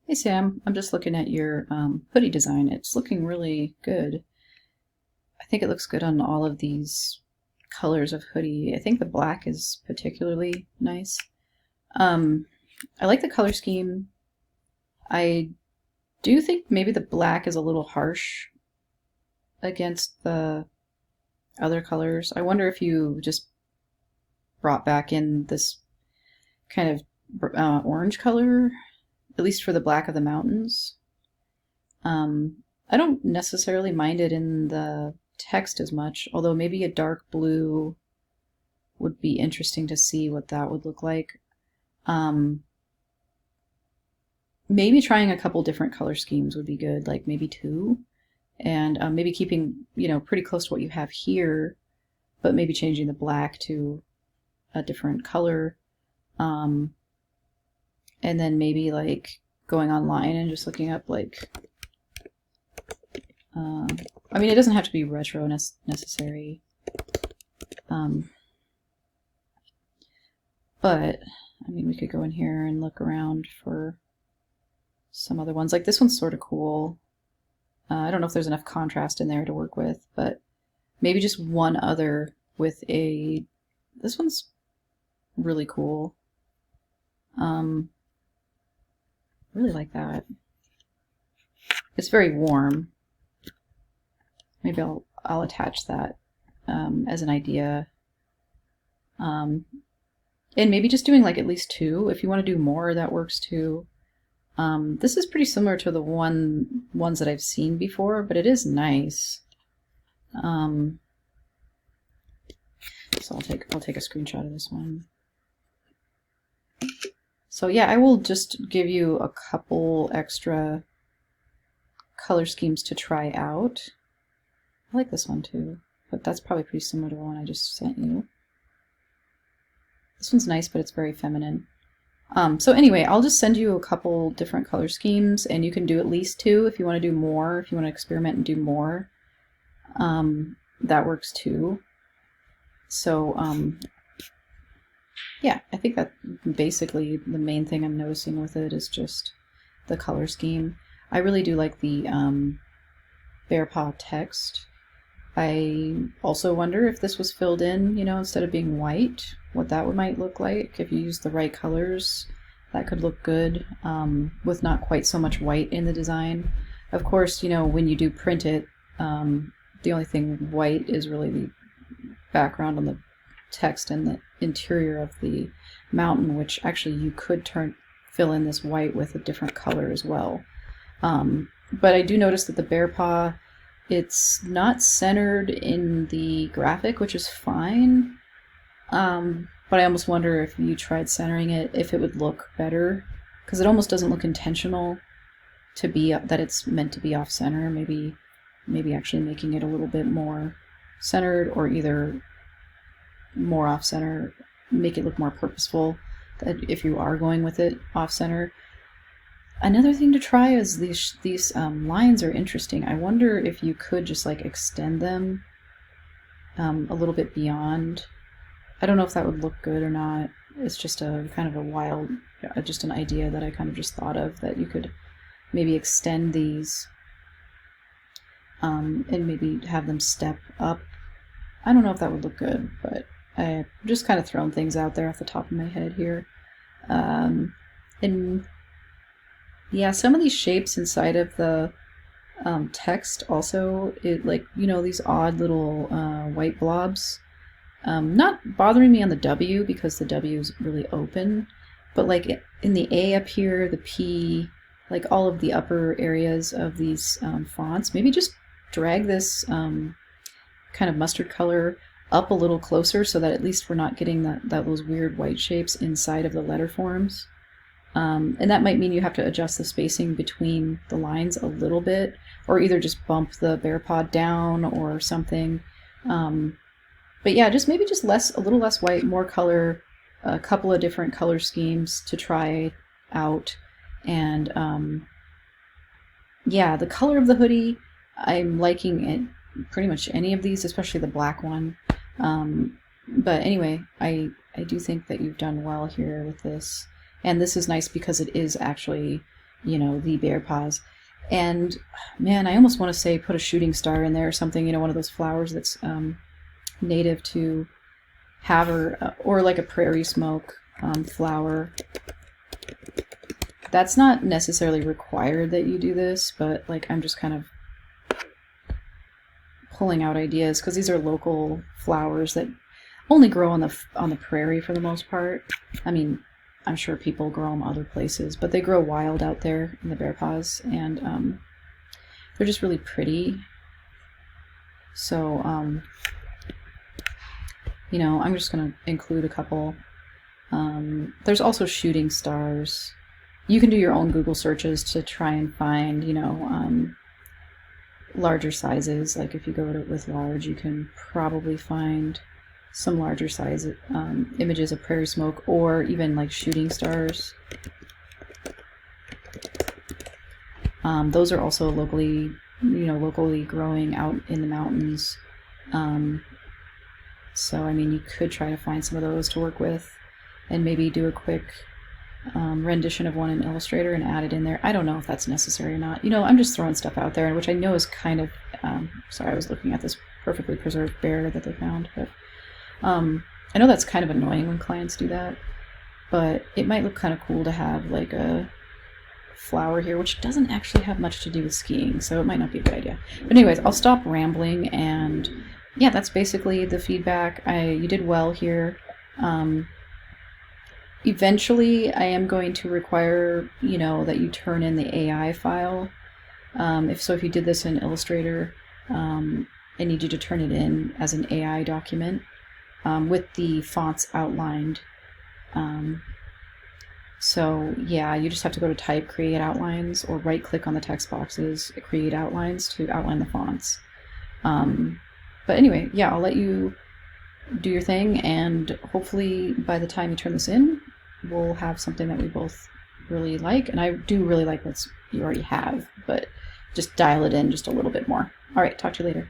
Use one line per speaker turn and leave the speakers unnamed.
Hey Sam, I'm just looking at your hoodie design. It's looking really good. I think it looks good on all of these colors of hoodie. I think the black is particularly nice. Um, I like the color scheme. I do think maybe the black is a little harsh against the other colors. I wonder if you just brought back in this kind of orange color, at least for the black of the mountains. I don't necessarily mind it in the text as much, although maybe a dark blue would be interesting to see what that would look like. Um, Maybe trying a couple different color schemes would be good, like maybe two, and maybe keeping, pretty close to what you have here, but maybe changing the black to a different color. Um, and then maybe like going online and just looking up like I mean, it doesn't have to be retro necessary, but I mean, we could go in here and look around for some other ones. Like this one's sort of cool. I don't know if there's enough contrast in there to work with, but maybe just one other with a... This one's really cool. Really like that. It's very warm. Maybe I'll attach that as an idea. And maybe just doing like at least two. If you want to do more, that works too. This is pretty similar to the ones that I've seen before, but it is nice. So I'll take a screenshot of this one. So yeah, I will just give you a couple extra color schemes to try out. I like this one too, but that's probably pretty similar to the one I just sent you. This one's nice, but it's very feminine. So anyway, I'll just send you a couple different color schemes, and you can do at least two if you want to do more, if you want to experiment and do more. That works too. So yeah, I think that basically the main thing I'm noticing with it is just the color scheme. I really do like the bear paw text. I also wonder if this was filled in, instead of being white, what that might look like. If you use the right colors, that could look good with not quite so much white in the design. Of course, when you do print it, the only thing white is really the background on the text and the interior of the mountain, which actually you could fill in this white with a different color as well. But I do notice that the bear paw, it's not centered in the graphic, which is fine. But I almost wonder if you tried centering it, if it would look better, because it almost doesn't look intentional to be that it's meant to be off center. Maybe actually making it a little bit more centered, or either more off center, make it look more purposeful. That if you are going with it off center. Another thing to try is these lines are interesting. I wonder if you could just like extend them a little bit beyond. I don't know if that would look good or not. It's just a kind of a wild, just an idea that I kind of just thought of, that you could maybe extend these and maybe have them step up. I don't know if that would look good, but I'm just kind of throwing things out there off the top of my head here. And yeah, some of these shapes inside of the text also, these odd little white blobs. Not bothering me on the W because the W is really open, but like in the A up here, the P, like all of the upper areas of these fonts, maybe just drag this kind of mustard color up a little closer so that at least we're not getting those weird white shapes inside of the letter forms. And that might mean you have to adjust the spacing between the lines a little bit, or either just bump the bear paw down or something. But yeah, maybe a little less white, more color, a couple of different color schemes to try out. And yeah, the color of the hoodie, I'm liking it, pretty much any of these, especially the black one. But anyway, I do think that you've done well here with this. And this is nice because it is actually the bear paws. And man, I almost want to say put a shooting star in there or something, one of those flowers that's native to Havre, or like a prairie smoke flower. That's not necessarily required that you do this, but like I'm just kind of pulling out ideas because these are local flowers that only grow on the prairie for the most part. I mean, I'm sure people grow them other places, but they grow wild out there in the bear paws, and they're just really pretty. So, I'm just going to include a couple. There's also shooting stars. You can do your own Google searches to try and find, larger sizes. Like if you go with large, you can probably find some larger size images of prairie smoke, or even like shooting stars. Those are also locally growing out in the mountains. So I mean, you could try to find some of those to work with, and maybe do a quick rendition of one in Illustrator and add it in there. I don't know if that's necessary or not. I'm just throwing stuff out there, which I know is kind of sorry, I was looking at this perfectly preserved bear that they found, but I know that's kind of annoying when clients do that, but it might look kind of cool to have like a flower here, which doesn't actually have much to do with skiing, so it might not be a good idea. But anyways, I'll stop rambling, and yeah, that's basically the feedback. You did well here. Eventually, I am going to require, that you turn in the AI file. If you did this in Illustrator, I need you to turn it in as an AI document with the fonts outlined. So yeah, you just have to go to Type, Create Outlines, or right-click on the text boxes, Create Outlines, to outline the fonts. But anyway, yeah, I'll let you do your thing, and hopefully by the time you turn this in, we'll have something that we both really like. And I do really like what you already have, but just dial it in just a little bit more. All right, talk to you later.